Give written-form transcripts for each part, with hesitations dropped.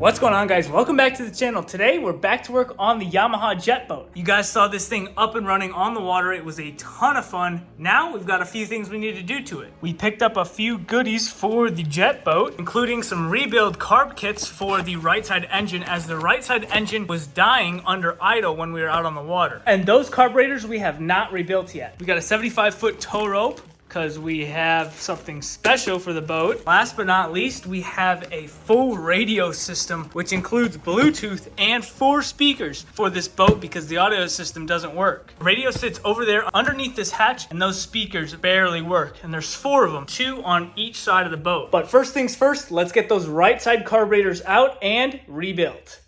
What's going on, guys? Welcome back to the channel. Today we're back to work on the Yamaha jet boat. You guys saw this thing up and running on the water. It was a ton of fun. Now we've got a few things we need to do to it. We picked up a few goodies for the jet boat, including some rebuild carb kits for the right side engine, as the right side engine was dying under idle when we were out on the water. And those carburetors we have not rebuilt yet. We got a 75-foot tow rope, because we have something special for the boat. Last but not least, we have a full radio system, which includes Bluetooth and 4 speakers for this boat because the audio system doesn't work. The radio sits over there underneath this hatch, and those speakers barely work. And there's 4 of them, 2 on each side of the boat. But first things first, let's get those right side carburetors out and rebuilt.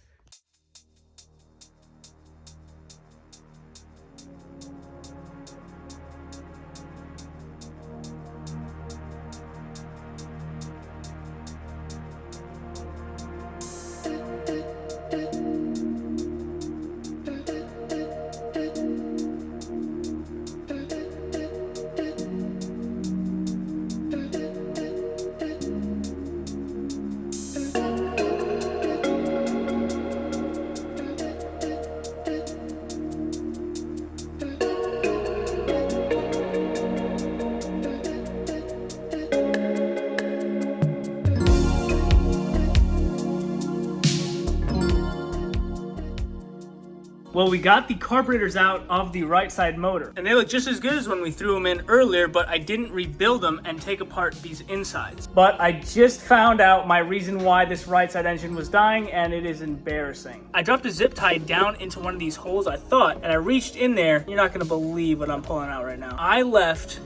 Well, we got the carburetors out of the right side motor, and they look just as good as when we threw them in earlier, but I didn't rebuild them and take apart these insides. But I just found out my reason why this right side engine was dying, and it is embarrassing. I dropped a zip tie down into one of these holes, I thought, and I reached in there. You're not gonna believe what I'm pulling out right now. I left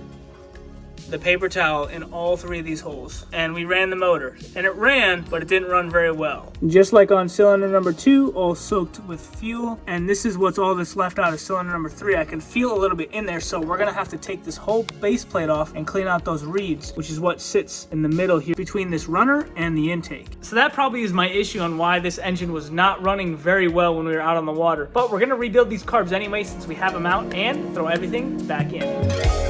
the paper towel in all 3 of these holes, and we ran the motor, and it ran, but it didn't run very well. Just like on cylinder number 2, all soaked with fuel, and this is what's all that's left out of cylinder number 3. I can feel a little bit in there, so we're gonna have to take this whole base plate off and clean out those reeds, which is what sits in the middle here between this runner and the intake. So that probably is my issue on why this engine was not running very well when we were out on the water, but we're gonna rebuild these carbs anyway since we have them out, and throw everything back in.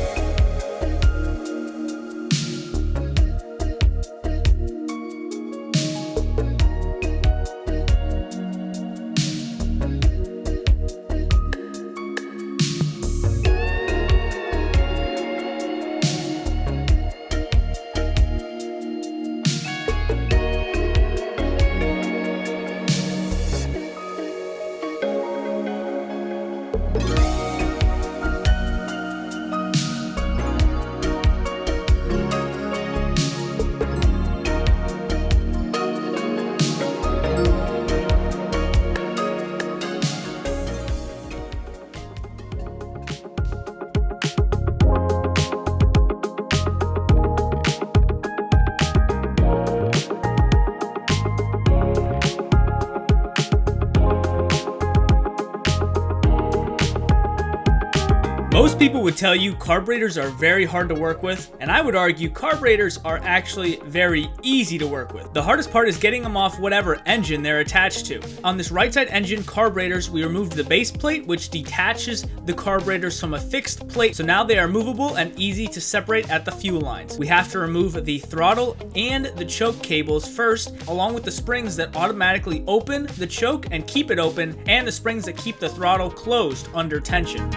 Most people would tell you carburetors are very hard to work with, and I would argue carburetors are actually very easy to work with. The hardest part is getting them off whatever engine they're attached to. On this right side engine carburetors, we removed the base plate, which detaches the carburetors from a fixed plate, so now they are movable and easy to separate at the fuel lines. We have to remove the throttle and the choke cables first, along with the springs that automatically open the choke and keep it open, and the springs that keep the throttle closed under tension.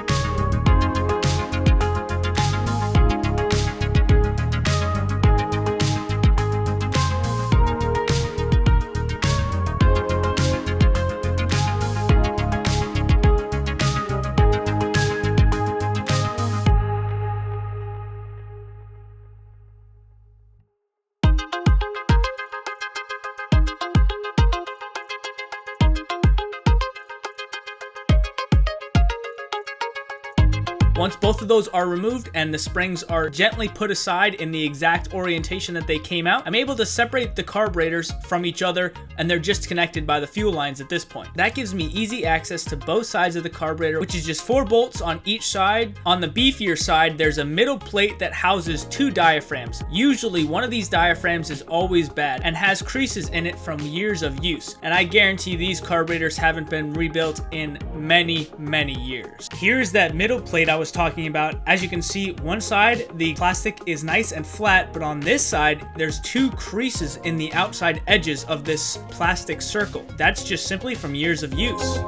Once both of those are removed and the springs are gently put aside in the exact orientation that they came out, I'm able to separate the carburetors from each other, and they're just connected by the fuel lines at this point. That gives me easy access to both sides of the carburetor, which is just 4 bolts on each side. On the beefier side, there's a middle plate that houses 2 diaphragms. Usually one of these diaphragms is always bad and has creases in it from years of use, and I guarantee these carburetors haven't been rebuilt in many years. Here's that middle plate I was was talking about. As you can see, one side, the plastic is nice and flat, but on this side, there's 2 creases in the outside edges of this plastic circle. That's just simply from years of use.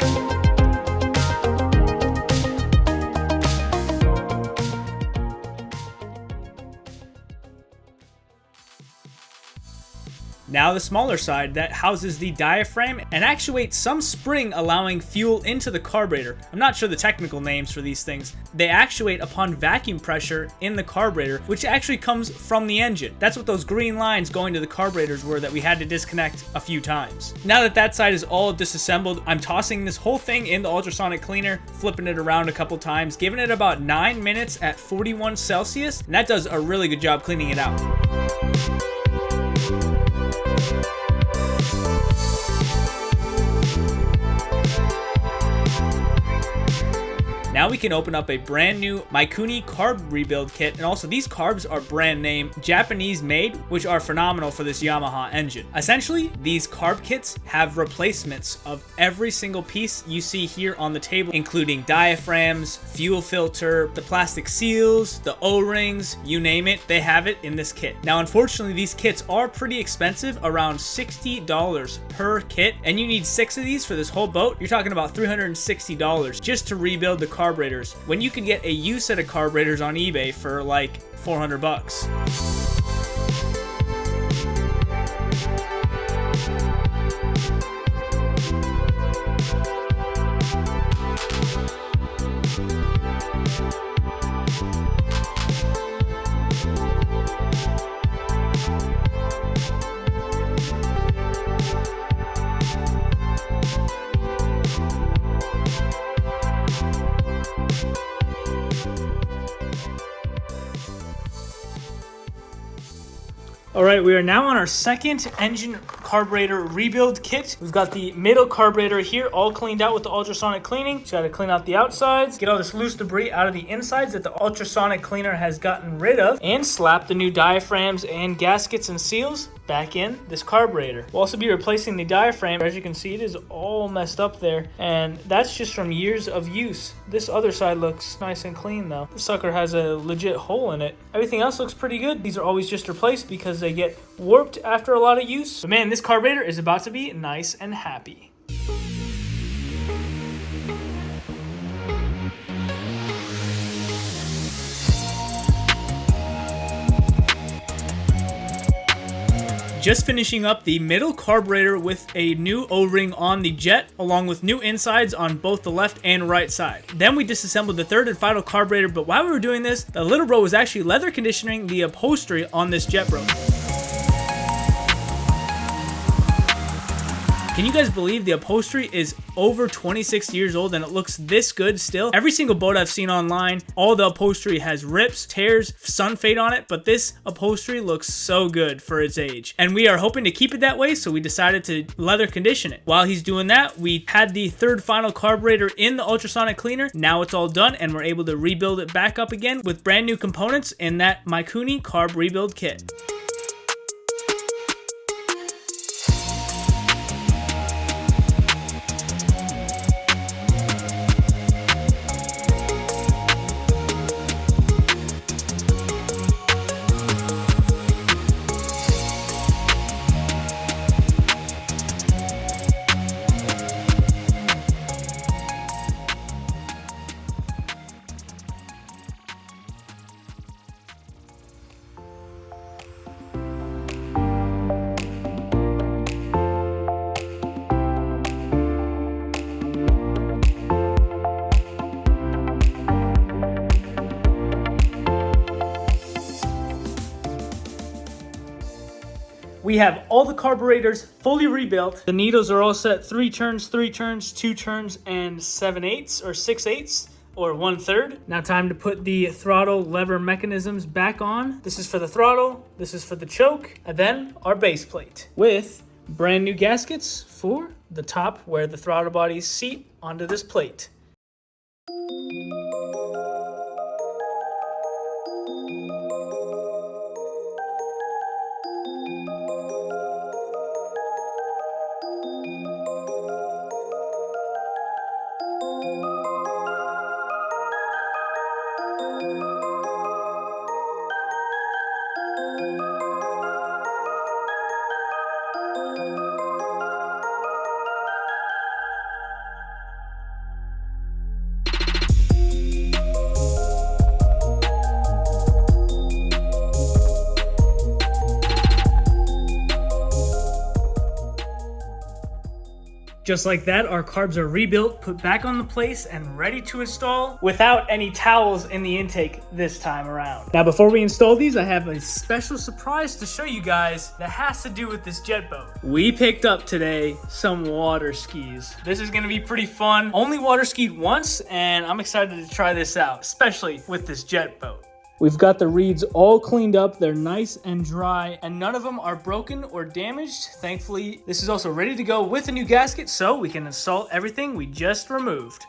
Now the smaller side that houses the diaphragm and actuates some spring allowing fuel into the carburetor. I'm not sure the technical names for these things. They actuate upon vacuum pressure in the carburetor, which actually comes from the engine. That's what those green lines going to the carburetors were that we had to disconnect a few times. Now that that side is all disassembled, I'm tossing this whole thing in the ultrasonic cleaner, flipping it around a couple times, giving it about 9 minutes at 41 Celsius, and that does a really good job cleaning it out. Now we can open up a brand new Mikuni carb rebuild kit, and also these carbs are brand name Japanese made, which are phenomenal for this Yamaha engine. Essentially, these carb kits have replacements of every single piece you see here on the table, including diaphragms, fuel filter, the plastic seals, the O-rings, you name it, they have it in this kit. Now, unfortunately, these kits are pretty expensive, around $60 per kit, and you need 6 of these for this whole boat. You're talking about $360 just to rebuild the carburetors, when you could get a used set of carburetors on eBay for like 400 bucks. All right, we are now on our second engine carburetor rebuild kit. We've got the middle carburetor here all cleaned out with the ultrasonic cleaning. Just gotta clean out the outsides, get all this loose debris out of the insides that the ultrasonic cleaner has gotten rid of, and slap the new diaphragms and gaskets and seals back in this carburetor. We'll also be replacing the diaphragm. As you can see, it is all messed up there, and that's just from years of use. This other side looks nice and clean though. The sucker has a legit hole in it. Everything else looks pretty good. These are always just replaced because they get warped after a lot of use. But man, this carburetor is about to be nice and happy. Just finishing up the middle carburetor with a new O-ring on the jet, along with new insides on both the left and right side. Then we disassembled the third and final carburetor, but while we were doing this, the little bro was actually leather conditioning the upholstery on this jet bro. Can you guys believe the upholstery is over 26 years old and it looks this good still? Every single boat I've seen online, all the upholstery has rips, tears, sun fade on it, but this upholstery looks so good for its age. And we are hoping to keep it that way, so we decided to leather condition it. While he's doing that, we had the third final carburetor in the ultrasonic cleaner. Now it's all done and we're able to rebuild it back up again with brand new components in that Mikuni carb rebuild kit. We have all the carburetors fully rebuilt. The needles are all set 3 turns, 3 turns, 2 turns, and 7/8 or 6/8 or 1/3. Now time to put the throttle lever mechanisms back on. This is for the throttle, this is for the choke, and then our base plate with brand new gaskets for the top where the throttle bodies seat onto this plate. Just like that, our carbs are rebuilt, put back on the place, and ready to install without any towels in the intake this time around. Now, before we install these, I have a special surprise to show you guys that has to do with this jet boat. We picked up today some water skis. This is gonna be pretty fun. Only water skied once, and I'm excited to try this out, especially with this jet boat. We've got the reeds all cleaned up. They're nice and dry, and none of them are broken or damaged. Thankfully, this is also ready to go with a new gasket, so we can install everything we just removed.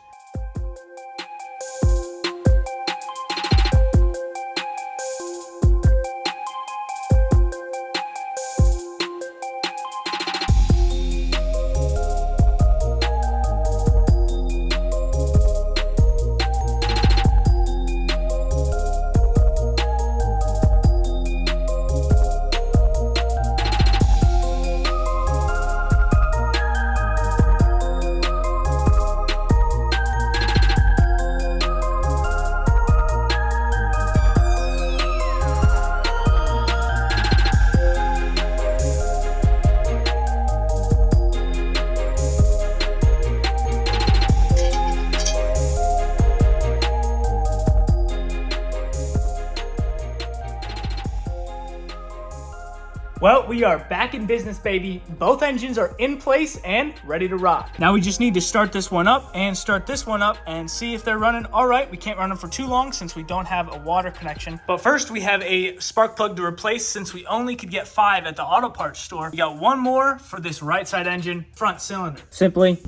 Well, we are back in business, baby. Both engines are in place and ready to rock. Now we just need to start this one up and start this one up and see if they're running all right. We can't run them for too long since we don't have a water connection. But first we have a spark plug to replace since we only could get 5 at the auto parts store. We got 1 more for this right side engine front cylinder. Simply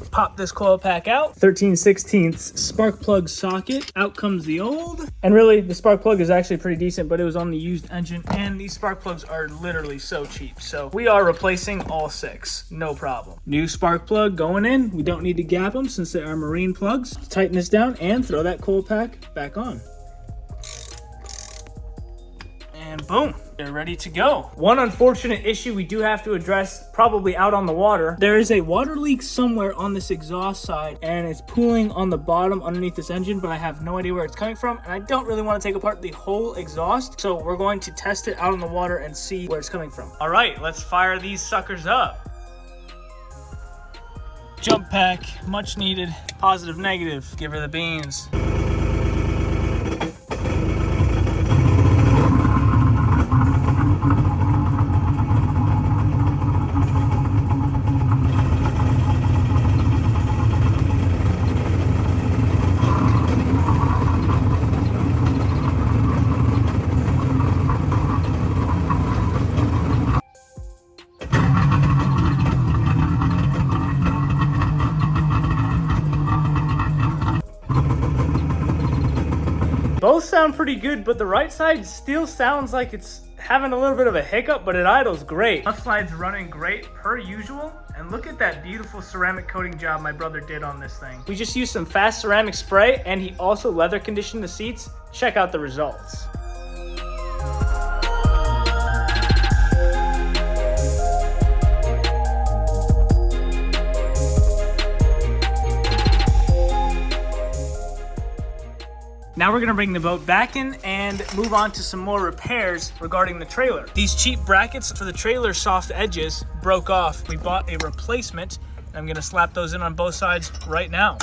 pop this coil pack out, 13/16 spark plug socket. Out comes the old. And really, the spark plug is actually pretty decent, but it was on the used engine, and these spark plugs are literally so cheap. So we are replacing all 6, no problem. New spark plug going in. We don't need to gap them since they are marine plugs. Tighten this down and throw that coil pack back on. And boom, they're ready to go. One unfortunate issue we do have to address, probably out on the water. There is a water leak somewhere on this exhaust side, and it's pooling on the bottom underneath this engine, but I have no idea where it's coming from, and I don't really want to take apart the whole exhaust, so we're going to test it out on the water and see where it's coming from. All right, let's fire these suckers up. Jump pack, much needed. Positive, negative, give her the beans. Both sound pretty good, but the right side still sounds like it's having a little bit of a hiccup, but it idles great. Left side's running great per usual. And look at that beautiful ceramic coating job my brother did on this thing. We just used some fast ceramic spray, and he also leather conditioned the seats. Check out the results. Now we're gonna bring the boat back in and move on to some more repairs regarding the trailer. These cheap brackets for the trailer soft edges broke off. We bought a replacement, and I'm gonna slap those in on both sides right now.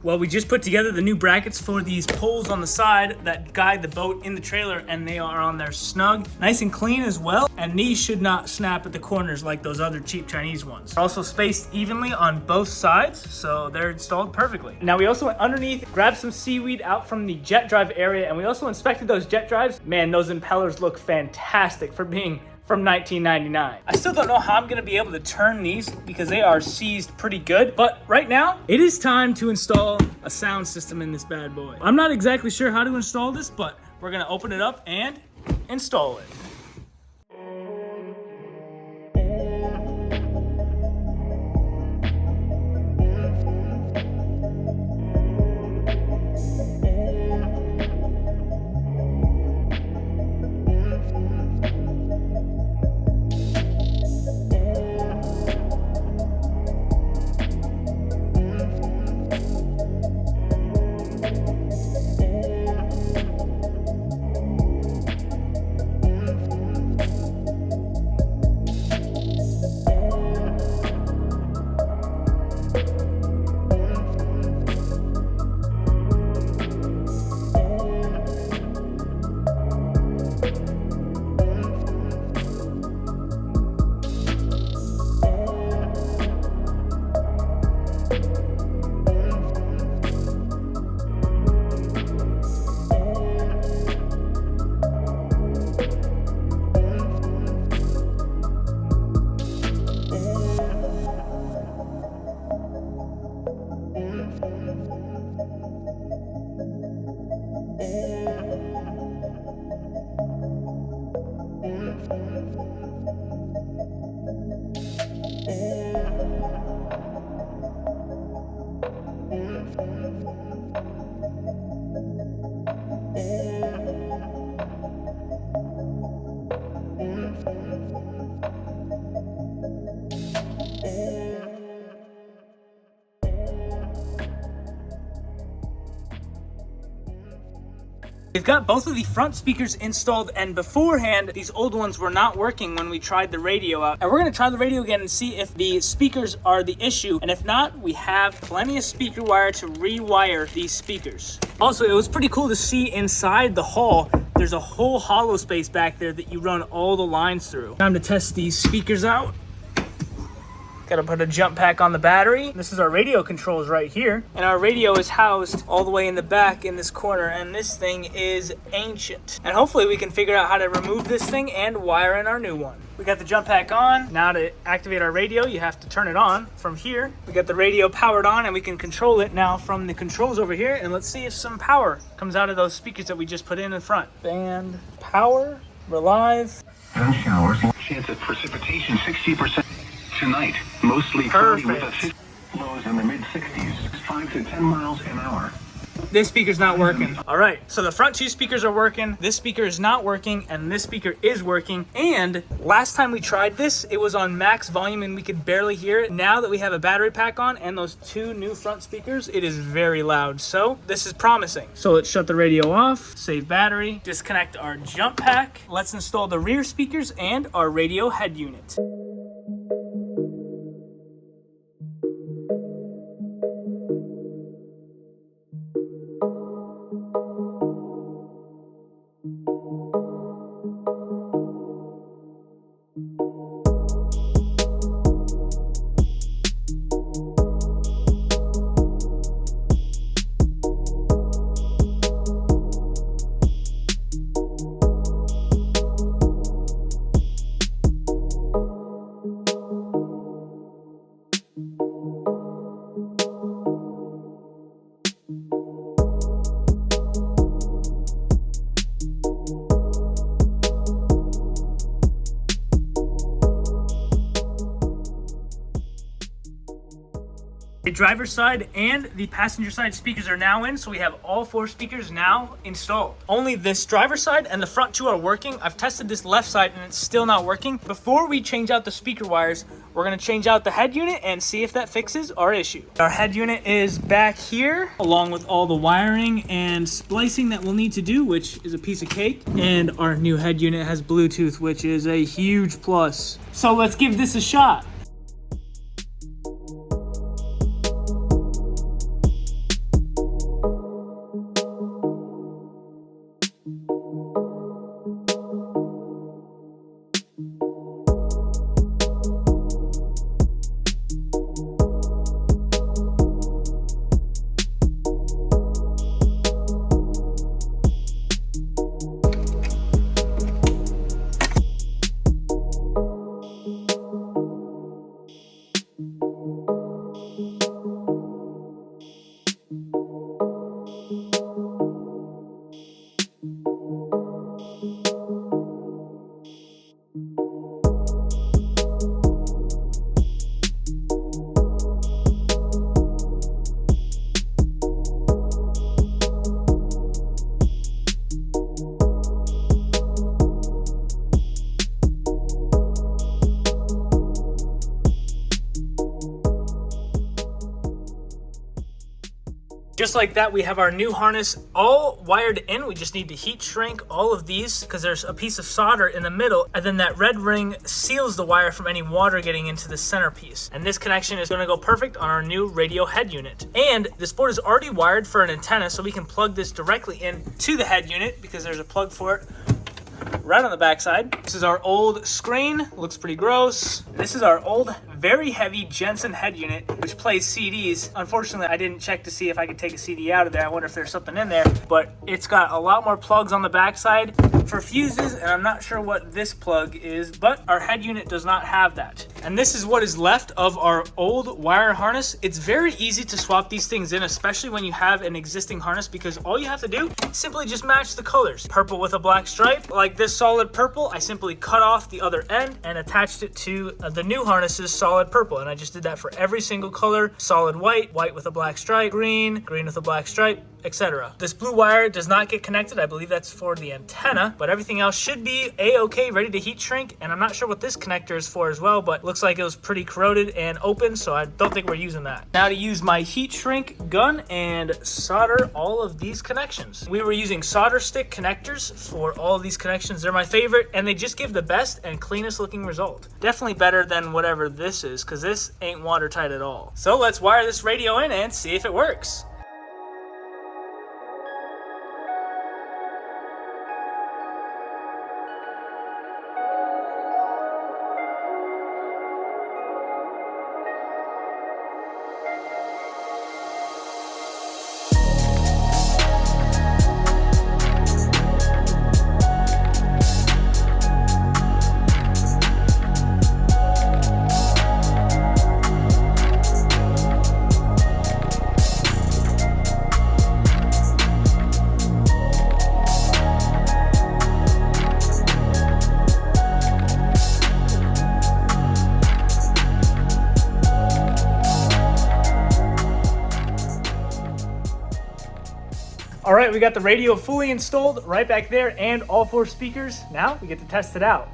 Well, we just put together the new brackets for these poles on the side that guide the boat in the trailer, and they are on there snug, nice and clean as well. And these should not snap at the corners like those other cheap Chinese ones. They're also spaced evenly on both sides, so they're installed perfectly. Now we also went underneath, grabbed some seaweed out from the jet drive area, and we also inspected those jet drives. Man, those impellers look fantastic for being from 1999. I still don't know how I'm gonna be able to turn these because they are seized pretty good, but right now it is time to install a sound system in this bad boy. I'm not exactly sure how to install this, but we're gonna open it up and install it. We've got both of the front speakers installed, and beforehand, these old ones were not working when we tried the radio out. And we're gonna try the radio again and see if the speakers are the issue. And if not, we have plenty of speaker wire to rewire these speakers. Also, it was pretty cool to see inside the hull, there's a whole hollow space back there that you run all the lines through. Time to test these speakers out. Gotta put a jump pack on the battery. This is our radio controls right here. And our radio is housed all the way in the back in this corner. And this thing is ancient. And hopefully we can figure out how to remove this thing and wire in our new one. We got the jump pack on. Now to activate our radio, you have to turn it on from here. We got the radio powered on and we can control it now from the controls over here. And let's see if some power comes out of those speakers that we just put in front. Band, power, we're live. And showers. Chance of precipitation 60%. Tonight, mostly cloudy with a lows in the mid-60s, 5 to 10 miles an hour. This speaker's not working. All right, so the front two speakers are working, this speaker is not working, and this speaker is working. And last time we tried this, it was on max volume and we could barely hear it. Now that we have a battery pack on and those two new front speakers, it is very loud. So this is promising. So let's shut the radio off, save battery, disconnect our jump pack. Let's install the rear speakers and our radio head unit. The driver's side and the passenger side speakers are now in, so we have all four speakers now installed. Only this driver's side and the front two are working. I've tested this left side and it's still not working. Before we change out the speaker wires, we're gonna change out the head unit and see if that fixes our issue. Our head unit is back here, along with all the wiring and splicing that we'll need to do, which is a piece of cake. And our new head unit has Bluetooth, which is a huge plus. So let's give this a shot. Just like that, we have our new harness all wired in. We just need to heat shrink all of these because there's a piece of solder in the middle, and then that red ring seals the wire from any water getting into the centerpiece. And this connection is going to go perfect on our new radio head unit. And this board is already wired for an antenna, so we can plug this directly in to the head unit because there's a plug for it right on the backside. This is our old screen, looks pretty gross. This is our old, very heavy Jensen head unit, which plays CDs. Unfortunately, I didn't check to see if I could take a CD out of there. I wonder if there's something in there, but it's got a lot more plugs on the backside for fuses, and I'm not sure what this plug is, but our head unit does not have that. And this is what is left of our old wire harness. It's very easy to swap these things in, especially when you have an existing harness, because all you have to do is simply just match the colors. Purple with a black stripe, like this solid purple, I simply cut off the other end and attached it to the new harness's solid purple. And I just did that for every single color. Solid white, white with a black stripe, green, green with a black stripe, etc. This blue wire does not get connected. I believe that's for the antenna, but everything else should be a-okay, ready to heat shrink. And I'm not sure what this connector is for as well, but looks like it was pretty corroded and open, so I don't think we're using that. Now to use my heat shrink gun and solder all of these connections. We were using solder stick connectors for all of these connections. They're my favorite, and they just give the best and cleanest looking result. Definitely better than whatever this is, because this ain't watertight at all. So let's wire this radio in and see if it works. All right, we got the radio fully installed right back there and all 4 speakers. Now we get to test it out.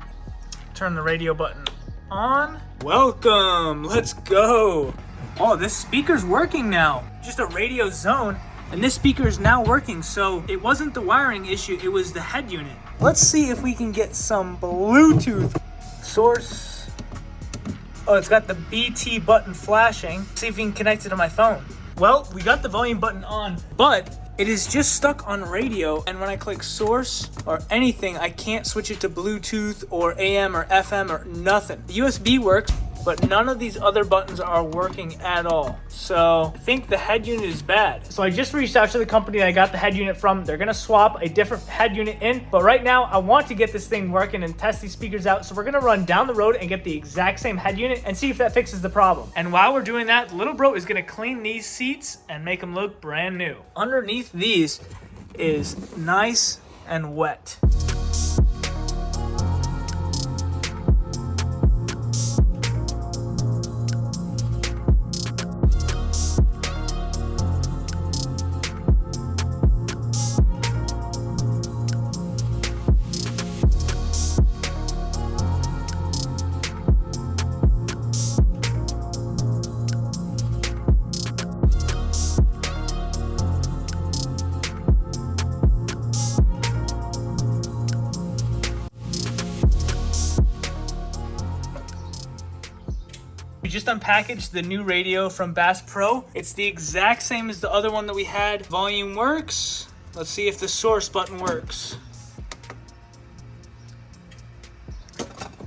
Turn the radio button on. Welcome, let's go. Oh, this speaker's working now. Just a radio zone, and this speaker is now working. So it wasn't the wiring issue, it was the head unit. Let's see if we can get some Bluetooth source. Oh, it's got the BT button flashing. See if we can connect it to my phone. Well, we got the volume button on, but it is just stuck on radio, and when I click source or anything, I can't switch it to Bluetooth or AM or FM or nothing. The USB works, but none of these other buttons are working at all. So I think the head unit is bad. So I just reached out to the company that I got the head unit from. They're gonna swap a different head unit in, but right now I want to get this thing working and test these speakers out. So we're gonna run down the road and get the exact same head unit and see if that fixes the problem. And while we're doing that, little bro is gonna clean these seats and make them look brand new. Underneath these is nice and wet. We just unpackaged the new radio from Bass Pro. It's the exact same as the other one that we had. Volume works. Let's see if the source button works.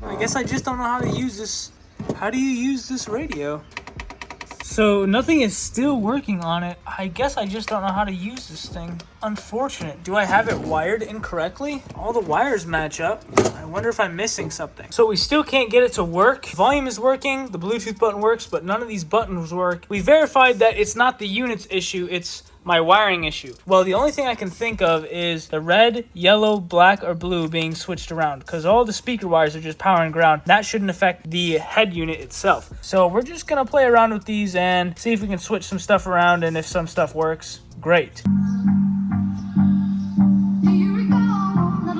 I guess I just don't know how to use this. How do you use this radio? So nothing is still working on it. I guess I just don't know how to use this thing. Unfortunate. Do I have it wired incorrectly? All the wires match up. I wonder if I'm missing something. So we still can't get it to work. Volume is working, the Bluetooth button works, but none of these buttons work. We verified that it's not the unit's issue, it's my wiring issue. Well, the only thing I can think of is the red, yellow, black, or blue being switched around, because all the speaker wires are just power and ground. That shouldn't affect the head unit itself. So we're just gonna play around with these and see if we can switch some stuff around, and if some stuff works, great.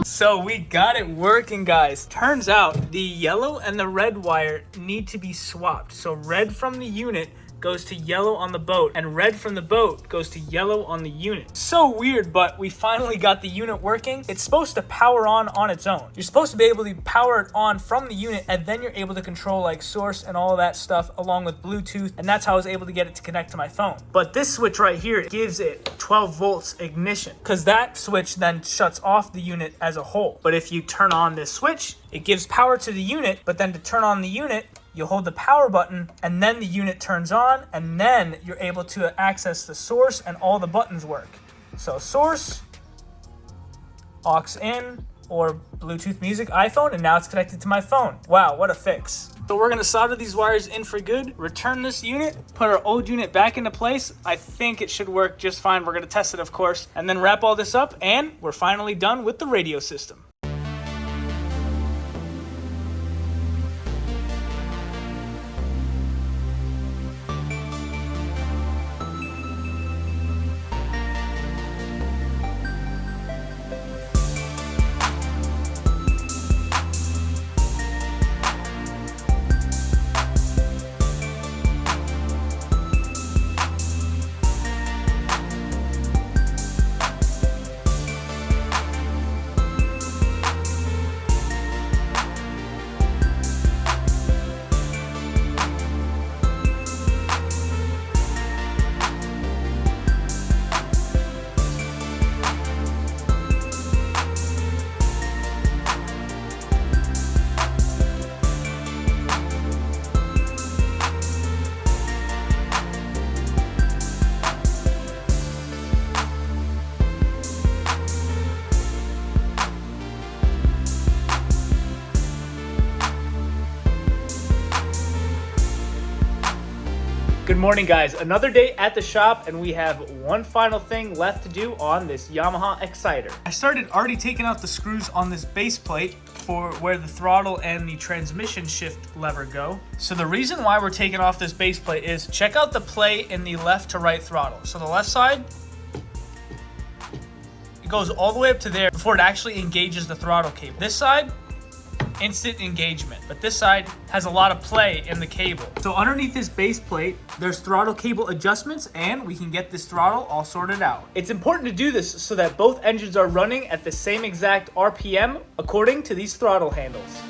So we got it working, guys. Turns out the yellow and the red wire need to be swapped. So red from the unit goes to yellow on the boat, and red from the boat goes to yellow on the unit. So weird, but we finally got the unit working. It's supposed to power on its own. You're supposed to be able to power it on from the unit, and then you're able to control like source and all of that stuff along with Bluetooth, and that's how I was able to get it to connect to my phone. But this switch right here gives it 12 volts ignition, because that switch then shuts off the unit as a whole. But if you turn on this switch, it gives power to the unit, but then to turn on the unit, you hold the power button and then the unit turns on, and then you're able to access the source and all the buttons work. So source, aux in, or Bluetooth music, iPhone, and now it's connected to my phone. Wow, what a fix. So we're gonna solder these wires in for good, return this unit, put our old unit back into place. I think it should work just fine. We're gonna test it, of course, and then wrap all this up, and we're finally done with the radio system. Good morning, guys. Another day at the shop, and we have one final thing left to do on this Yamaha Exciter. I started already taking out the screws on this base plate for where the throttle and the transmission shift lever go. So the reason why we're taking off this base plate is check out the play in the left to right throttle. So the left side, it goes all the way up to there before it actually engages the throttle cable. This side, instant engagement, but this side has a lot of play in the cable. So underneath this base plate, there's throttle cable adjustments, and we can get this throttle all sorted out. It's important to do this so that both engines are running at the same exact RPM according to these throttle handles.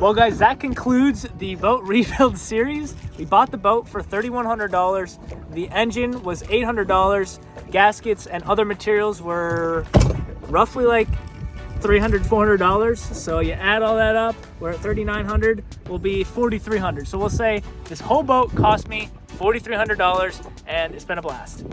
Well guys, that concludes the boat rebuild series. We bought the boat for $3,100. The engine was $800. Gaskets and other materials were roughly like $300, $400. So you add all that up, we're at $3,900, will be $4,300. So we'll say this whole boat cost me $4,300 and it's been a blast.